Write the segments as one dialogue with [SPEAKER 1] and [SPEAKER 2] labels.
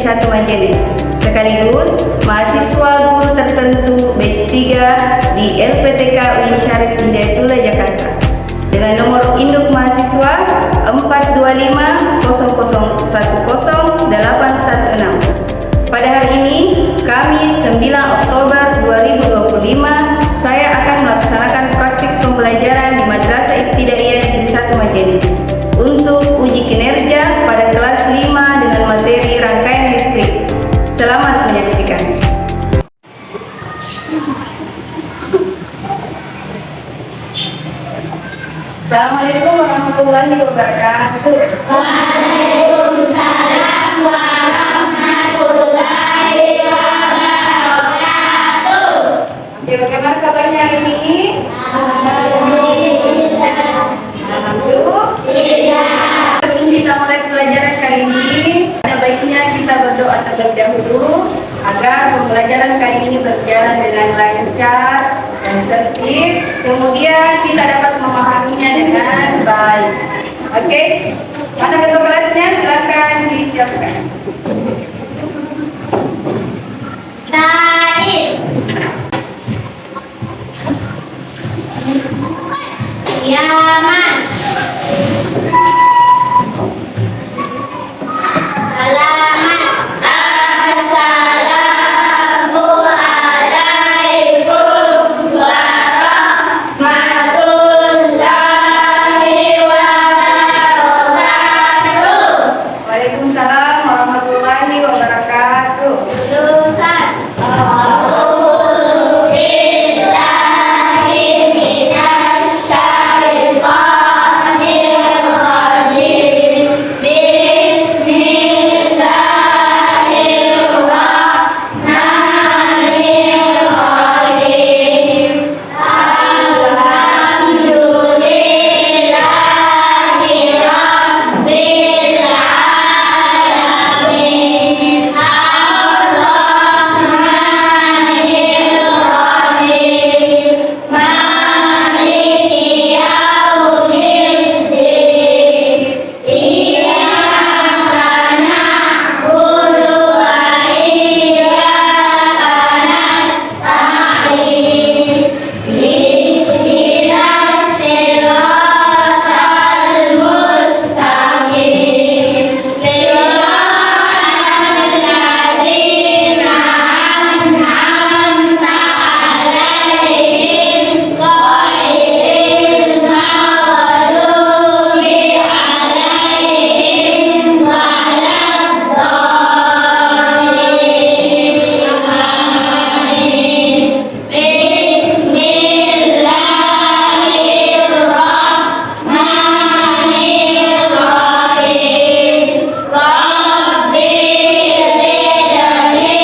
[SPEAKER 1] Trisatya Majene. Sekaligus mahasiswa guru tertentu batch 3 di LPTK UIN Syarif Hidayatullah Jakarta dengan nomor induk mahasiswa 42500100816. Pada hari ini, Kamis 9 Oktober 2025, saya akan melaksanakan praktik pembelajaran di Madrasah Ibtidaiyah Negeri 1 Majene untuk uji kinerja pada kelas 5 dengan materi rangkaian listrik. Selamat menyaksikan. Assalamualaikum warahmatullahi wabarakatuh.
[SPEAKER 2] Waalaikumsalam warahmatullahi wabarakatuh.
[SPEAKER 1] Oke, bagaimana kabarnya hari ini?
[SPEAKER 2] Alhamdulillah.
[SPEAKER 1] Sebelum kita mulai pelajaran kali ini, ada baiknya kita berdoa terlebih dahulu agar pembelajaran kali ini berjalan dengan lancar dan tertib. Kemudian kita dapat memahaminya dengan baik. Oke, mana ketua kelasnya? Silakan disiapkan.
[SPEAKER 2] Staif. Yaman. Selamat. Assalamualaikum warahmatullahi wabarakatuh.
[SPEAKER 1] Waalaikumsalam warahmatullahi wabarakatuh.
[SPEAKER 2] Lulusan. A'udzu billahi minasy syaithanir rajim. Bismillahirrahmanirrahim. Alhamdulillahi rabbil alamin. Ar-Rahmanir-Rahim. Maliki yaumiddin. Iyyaka na'budu wa iyyaka nasta'in. Ihdinas siratal mustaqim. Siratal ladzina an'amta 'alaihim ghairil maghdubi 'alaihim waladdallin. Amin. Bismillahirrahmanirrahim. Rabbi zidni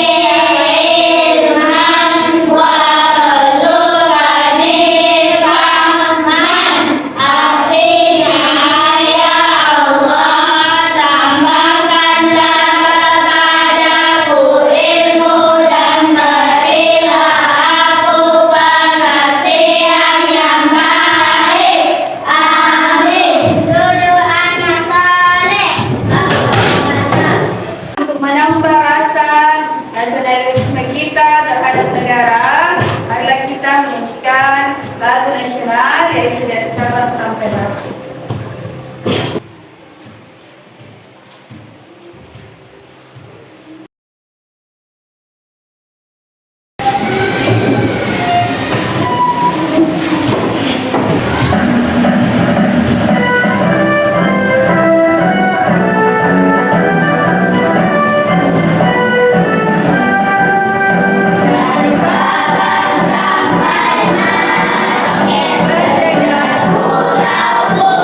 [SPEAKER 2] ilman warzuqni fahman. Artinya, ya Allah, tambahkanlah kepadaku ilmu dan berilah aku pengertian yang baik. Amin. Duduk anak saleh.
[SPEAKER 1] Untuk menambah rasa nasionalisme kita terhadap negara, marilah kita menyanyikan lagu nasional yaitu dari Sabang sampai Merauke.
[SPEAKER 2] Pulau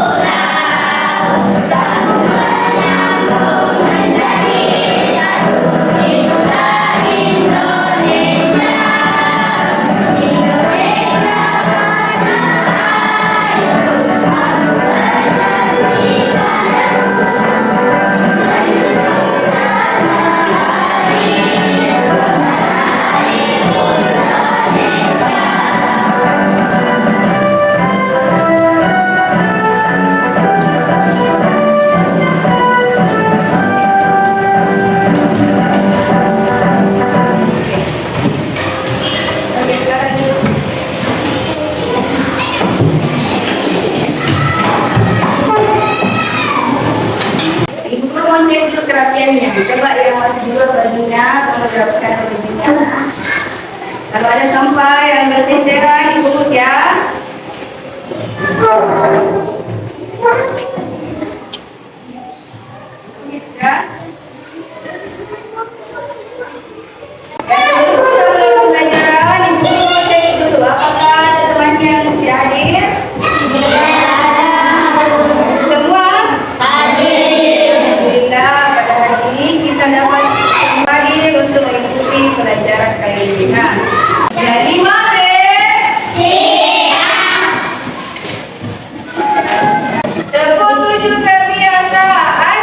[SPEAKER 1] yang masih di luar bajunya, tolong dirapatkan bajunya. Kalau ada sampah yang berceceran, dipungut ya. Ya. Ya, sebelum kita mulai pembelajaran, Ibu mau cek dulu apakah ada temannya yang tidak hadir? Semua hadir. Alhamdulillah, pada hari ini kita dapat kembali untuk mengikuti pelajaran kali ini. Nah, jadi mari tepuk 7 kebiasaan.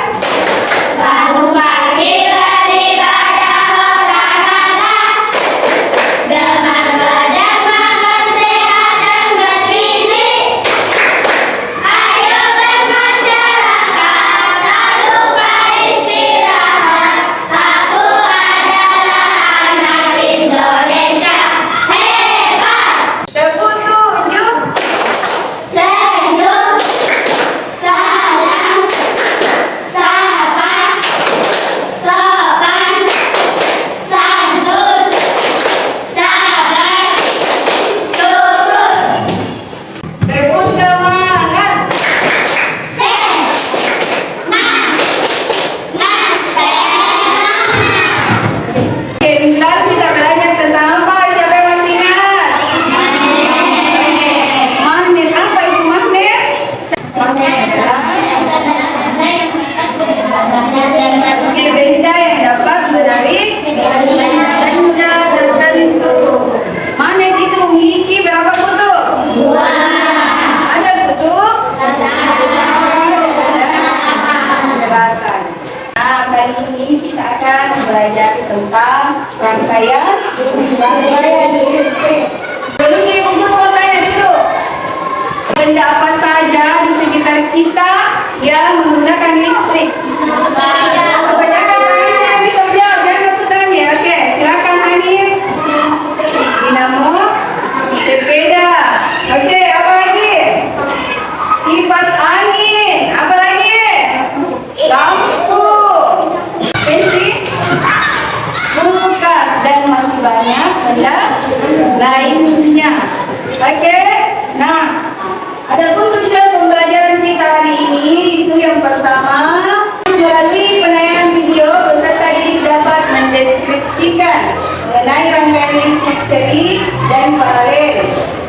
[SPEAKER 2] Bangun pagi daripada olahraga dengan badan makan sehat dan bergizi. Ayo bermasyarakat, tak lupa istirahat. Aku adalah anak Indonesia hebat.
[SPEAKER 1] Tepuk 7.
[SPEAKER 2] Senyum, salam, sapa, sopan, santun, sabar, syukur,
[SPEAKER 1] Tepuk semangat. Oke, minggu lalu kita belajar tentang apa? Siapa yang masih ingat? Magnet. Apa itu magnet? Magnet adalah benda yang dapat menarik benda tertentu. Magnet itu memiliki berapa kutub? Ada kutub? Selatan. Nah, kali ini kita akan belajar tentang rangkaian listrik. Sebelumnya Ibu Guru mau tanya dulu, benda apa saja di sekitar kita yang menggunakan listrik? Kebanyakan tangannya yang bisa menjawab, jangan takut tangannya. Oke, silakan Hanif. Dinamo, sepeda. Oke, apa lagi? Kipas angin. Apa lagi? Lampu, pensil, kulkas, dan masih banyak benda lainnya. Oke, nah, ada pun tujuan pembelajaran kita hari ini itu yang pertama, melalui penayangan video peserta didik dapat mendeskripsikan mengenai rangkaian listrik seri dan paralel.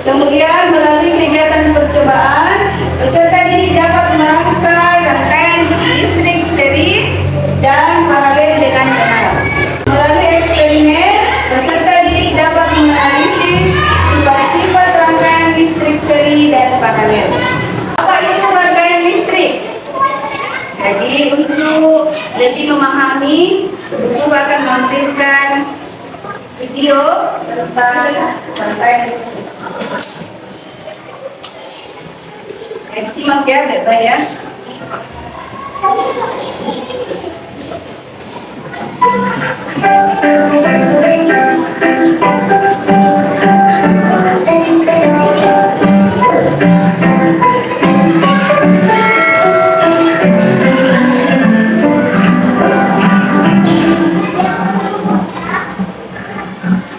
[SPEAKER 1] Kemudian melalui kegiatan percobaan, peserta didik dapat merangkai rangkaian listrik seri dan paralel dengan benar. Melalui eksperimen, peserta didik dapat menganalisis sifat-sifat rangkaian listrik seri dan paralel. Apa itu rangkaian listrik? Jadi untuk lebih memahami, Ibu akan menampilkan video tentang rangkaian listrik. Simak ya, baik-baik ya.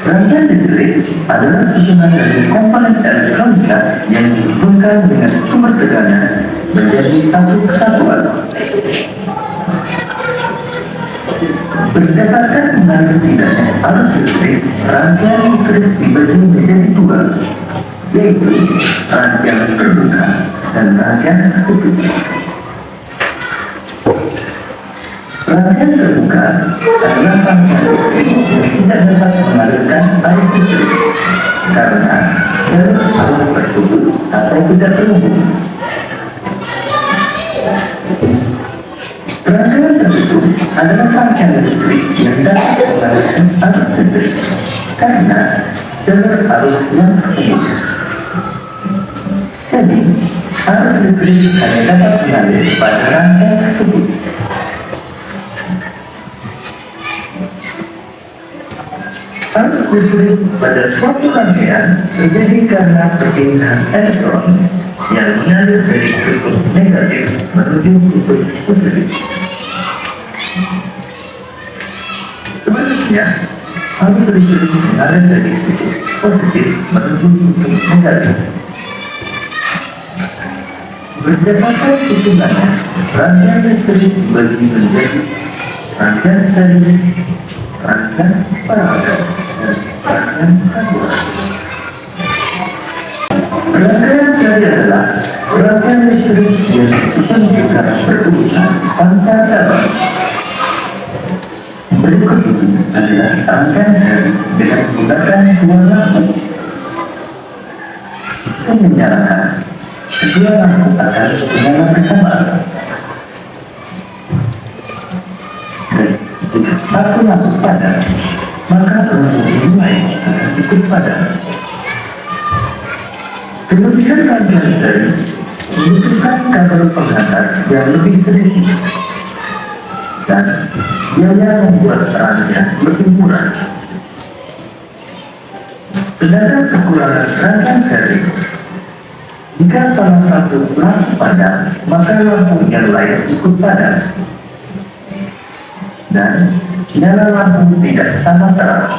[SPEAKER 3] Rangkaian listrik adalah susunan dari komponen elektronika yang dihubungkan dengan sumber tekanan menjadi satu kesatuan. Berdasarkan mengalir tidaknya arus listrik, rangkaian listrik dibagi menjadi dua, yaitu rangkaian terbuka dan rangkaian tertutup. Rangkaian terbuka adalah rangkaian listrik yang tidak dapat mengalirkan arus listrik karena jalur arus tertutup atau tidak terhubung. Rangkaian tertutup adalah rangkaian listrik yang dapat mengalirkan arus listrik karena jalur arus yang terhubung. Jadi, arus listrik hanya dapat mengalir pada rangkaian tersebut. Arus listrik pada suatu rangkaian terjadi karena perpindahan elektron yang mengalir dari kutub negatif menuju kutub positif. Sebaliknya, harus sering-sering mengalir dari sisi positif menuju ke negatif. Berdasarkan hitungannya, rangkaian listrik dibagi menjadi rangkaian seri, rangkaian paralel, dan rangkaian campuran. Rangkaian seri adalah rangkaian listrik yang disusun secara berurutan tanpa cabang. Berikut ini adalah rangkaian seri dengan menggunakan dua lampu. Jika menyalakan, kedua lampu akan menyala bersamaan. Dan jika satu lampu padam, maka lampu yang lain akan ikut padam. Kemudian rangkaian seri membutuhkan kabel penghantar yang lebih sedikit dan biaya membuat rangkaian lebih murah. Sedangkan kekurangan rangkaian seri, jika salah satu lampu padam, maka lampu yang lain ikut padam, dan nyala lampu tidak sama terang.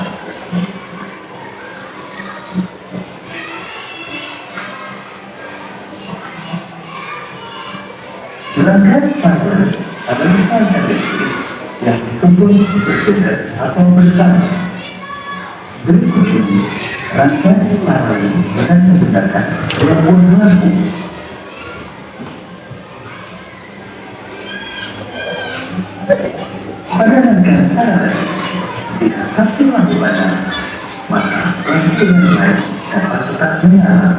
[SPEAKER 3] Rangkaian paralel adalah rangkaian listrik yang disebut berbeda atau bersama. Berikut ini rangkaian paralel dengan menggunakan dua buah lampu. Pada rangkaian paralel, jika satu lampu padam, maka lampu yang lain dapat tetap menyala.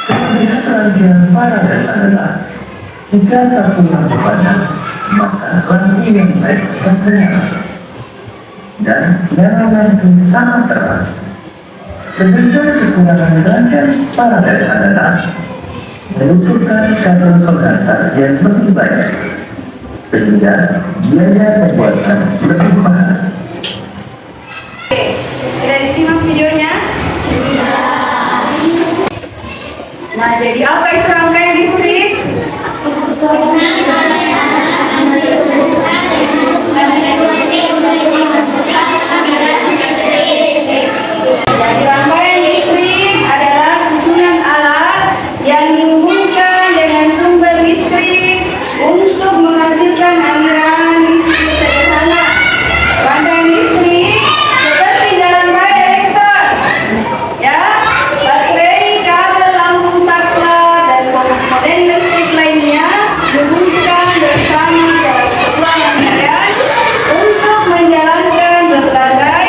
[SPEAKER 3] Kemudian rangkaian paralel adalah jika satu lampu padam, maka lampu yang lain akan menyala dan nyala lampu sama terang. Sedangkan kekurangan rangkaian paralel adalah membutuhkan kabel penghantar yang lebih banyak, sehingga biaya pembuatan lebih mahal.
[SPEAKER 1] Sudah disimak videonya? Nah, jadi apa itu rangkaian listrik? Jadi rangkaian listrik adalah susunan alat yang dihubungkan dengan sumber listrik untuk menghasilkan aliran listrik sederhana. Rangkaian listrik seperti jalan raya elektron, ya, baterai, kabel, lampu saklar, dan komponen listrik lainnya dihubungkan bersama dalam sebuah rangkaian untuk menjalankan berbagai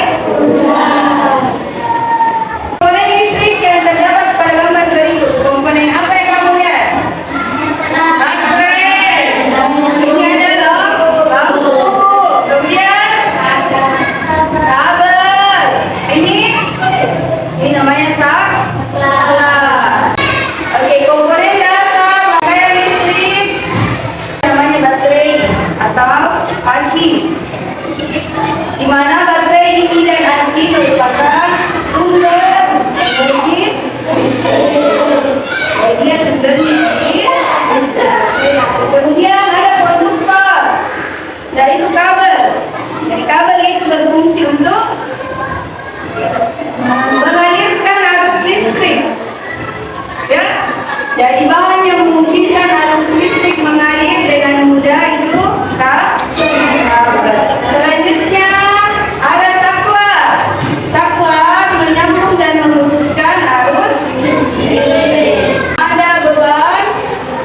[SPEAKER 1] komponen listrik yang terdapat pada gambar berikut. Komponen apa yang kamu lihat? Baterai. Ini adalah lampu. Kemudian kabel. Ini namanya saklar. Oke, komponen dasar rangkaian listrik namanya baterai atau aki. Di mana baterai ini dan aki merupakan sumber energi listrik. Jadi dia sumber energi listrik. Kemudian ada konduktor, yaitu kabel. Jadi kabel itu berfungsi untuk mengalirkan arus listrik. Ya, jadi bahan yang memungkinkan arus listrik mengalir dengan mudah itu kabel. Selanjutnya ada saklar. Saklar menyambung dan memutuskan arus listrik. Ada beban,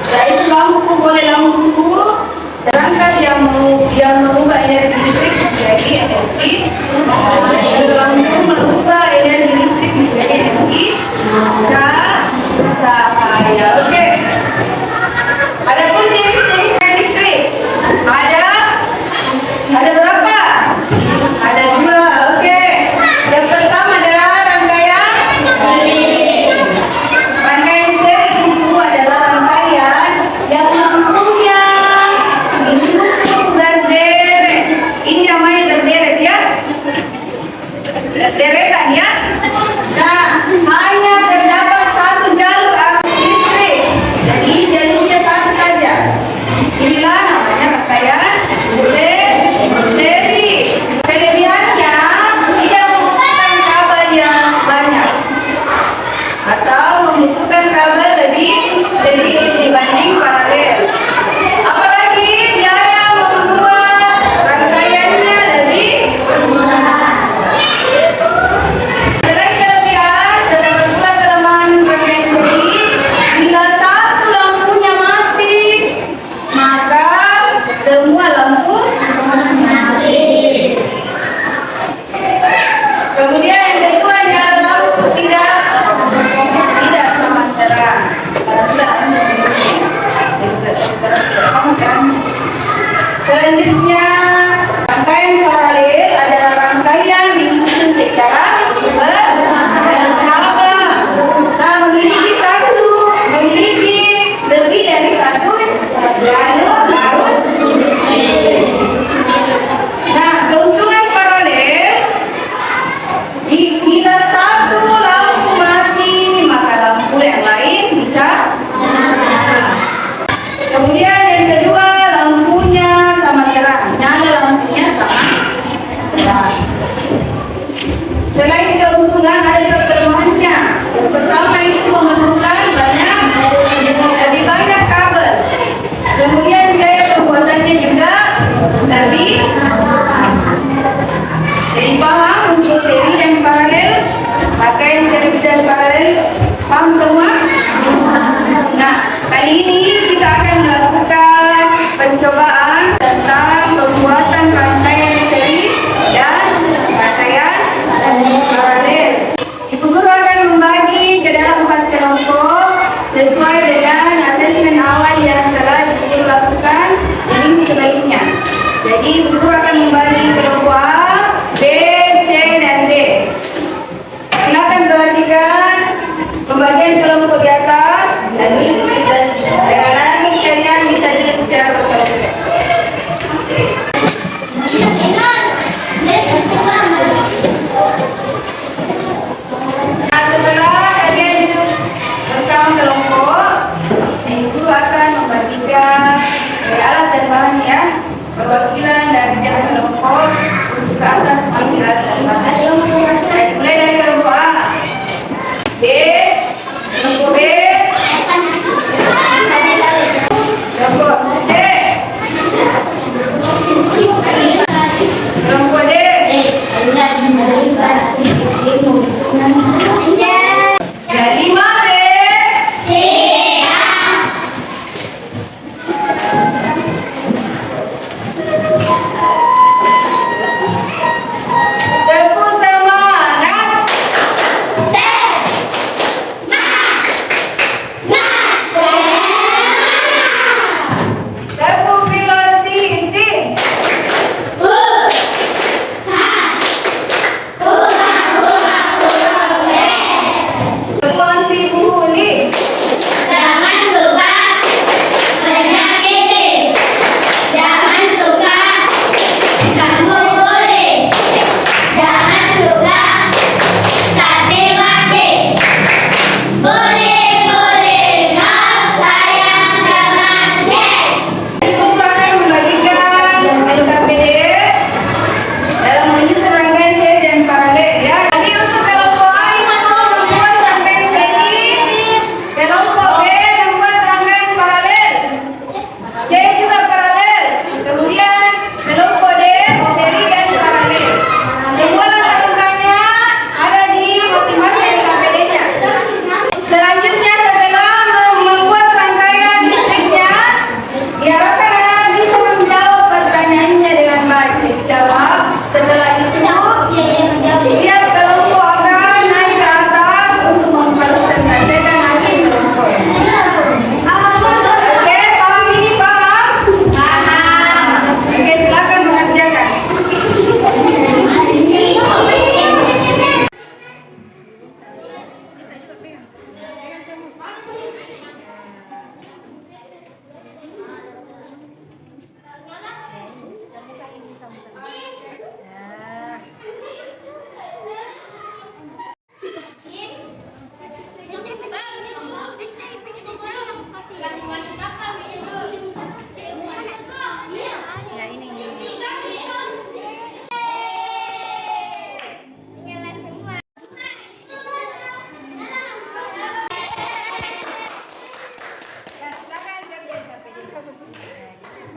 [SPEAKER 1] yaitu lampu, boleh lampu perangkat yang merubah energi listrik menjadi energi. Lampu merubah energi listrik menjadi energi cahaya. Oke. Adapun jenis-jenis listrik ada berapa? Ada dua. Oke. Yang pertama adalah rangkaian seri. Rangkaian seri itu adalah rangkaian yang lampunya disusun berderet. Ini namanya berderet, ya. Deretan, ya. Nah, hanya terdapat Selain keuntungan ada juga kelemahannya. Yang pertama itu memerlukan lebih banyak kabel. Kemudian gaya pembuatannya juga lebih paham untuk seri dan paralel. Pakai seri dan paralel, paham semua? Nah, kali ini kita akan melakukan pencobaan tentang pembuatan rangkaian seri dan rangkaian paralel. Ibu guru akan membagi ke dalam 4 kelompok sesuai dengan asesmen awal yang telah Ibu guru lakukan di minggu sebelumnya. Jadi Ibu guru akan membagi kelompok A, B, C, dan D. Silakan perhatikan pembagian kelompok di atas dan duduk anak-anak sekalian bisa duduk secara berkelompok. Nah, setelah kalian duduk bersama kelompok, Ibu guru akan membagikan alat dan bahannya, perwakilan dari tiap kelompok untuk ke atas mengambil alat dan bahan. Baik, mulai dari kelompok A, B, kelompok B, kelompok C, kelompok D. Yang 5 B, tepuk semangat. Tepuk pilot Siti. Tepuk anti bully.
[SPEAKER 2] Jangan suka menyakiti, jangan suka membuli, jangan suka caci maki. Bully, no, sayang jangan, yes.
[SPEAKER 1] Ibu guru akan membagikan LKPD dalam menyusun rangkaian seri dan paralel ya. Jadi untuk kelompok A itu membuat rangkaian seri, kelompok B membuat rangkaian paralel, C juga paralel, kemudian kelompok D seri dan paralel. Semua langkah-langkahnya ada di masing-masing LKPD-nya. Selanjutnya setelah membuat rangkaian listriknya, diharapkan anak bisa menjawab pertanyaannya dengan baik. Dijawab. Setelah itu, tiap kelompok akan naik ke atas untuk mempresentasikan hasil kelompoknya. Oke, paham ini paham? Oke, silakan mengerjakan. Ya, silakan kerjain KPD.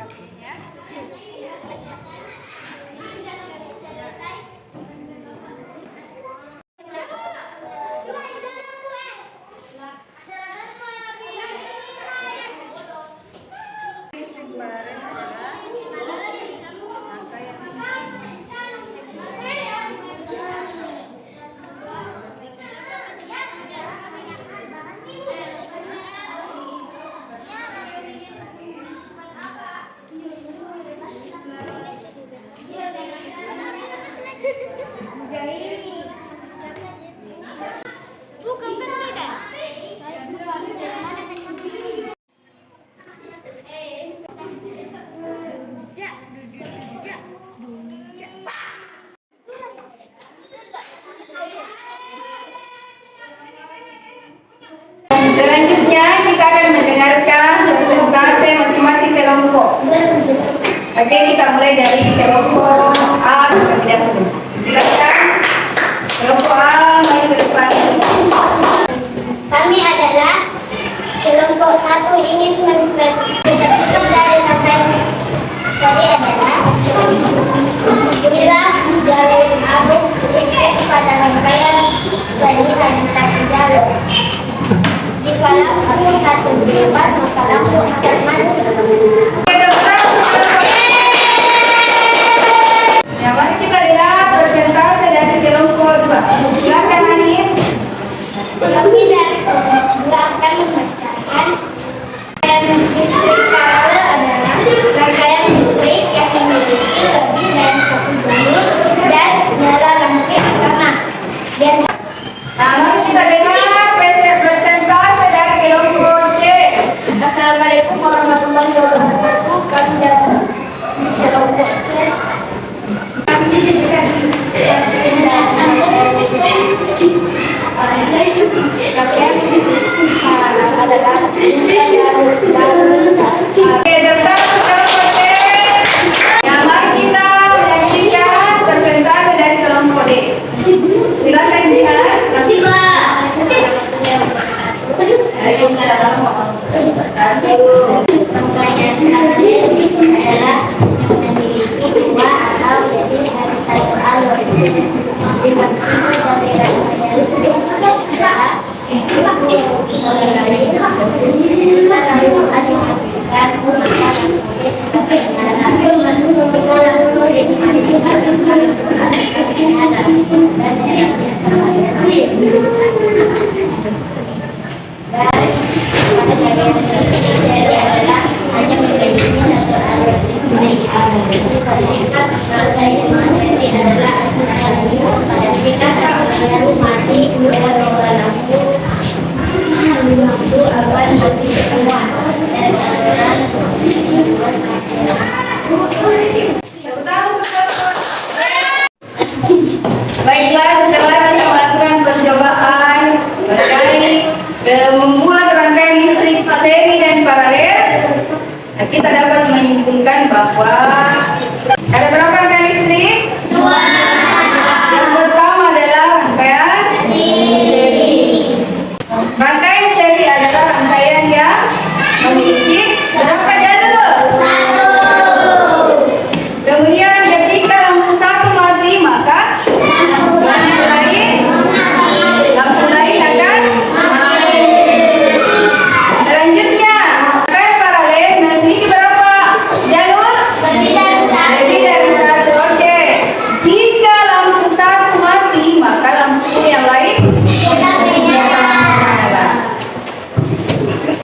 [SPEAKER 1] KPD-nya. Listrik paralel adalah rangkaian
[SPEAKER 2] Bukan berbeda.
[SPEAKER 1] Selanjutnya kita akan mendengarkan presentasi masing-masing kelompok. Oke, kita mulai dari kelompok A terlebih dahulu. Tepuk tangan untuk Bapak. Baiklah, setelah kita melakukan percobaan terkait membuat rangkaian listrik seri dan paralel, kita dapat menyimpulkan bahwa ada berapa rangkaian listrik? 2. Yang pertama adalah rangkaian seri. Rangkaian seri adalah rangkaian yang memiliki berapa jalur? 1. Kemudian ketika lampu satu mati, maka lampu lain akan mati. Selanjutnya, rangkaian paralel memiliki berapa jalur? Lebih dari satu. Oke. Jika lampu satu mati, maka lampu yang lain menyala.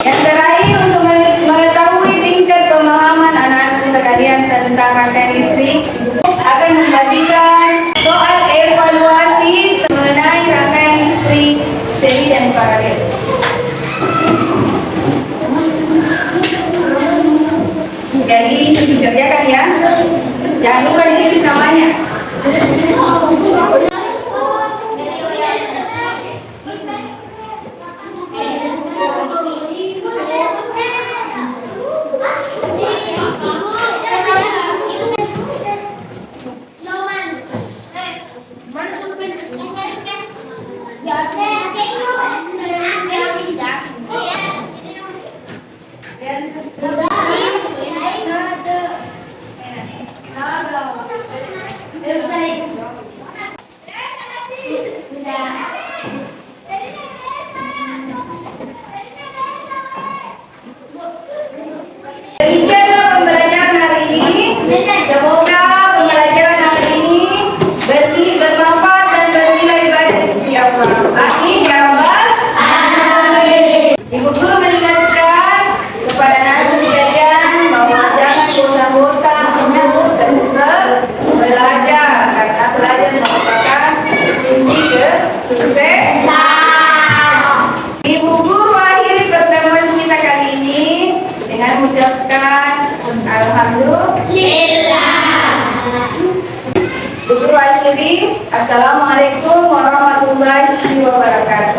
[SPEAKER 1] Yang terakhir, untuk mengetahui tingkat pemahaman anak-anak sekalian tentang rangkaian listrik, akan membagikan soal evaluasi mengenai rangkaian listrik seri dan paralel. Jadi dikerjakan ya. Jangan lupa ditulis namanya. Demikianlah pembelajaran hari ini. Semoga pembelajaran hari ini bermanfaat dan bernilai baik di sisi Allah. Amin ya rabbal alamin. Ibu guru mengingatkan kepada anak sekalian bahwa jangan bosan-bosan untuk terus belajar, karena belajar merupakan kunci kesuksesan. Ibu guru akhiri pertemuan kita kali ini dengan mengucapkan alhamdulillah. Bu guru akhiri, assalamualaikum warahmatullahi wabarakatuh.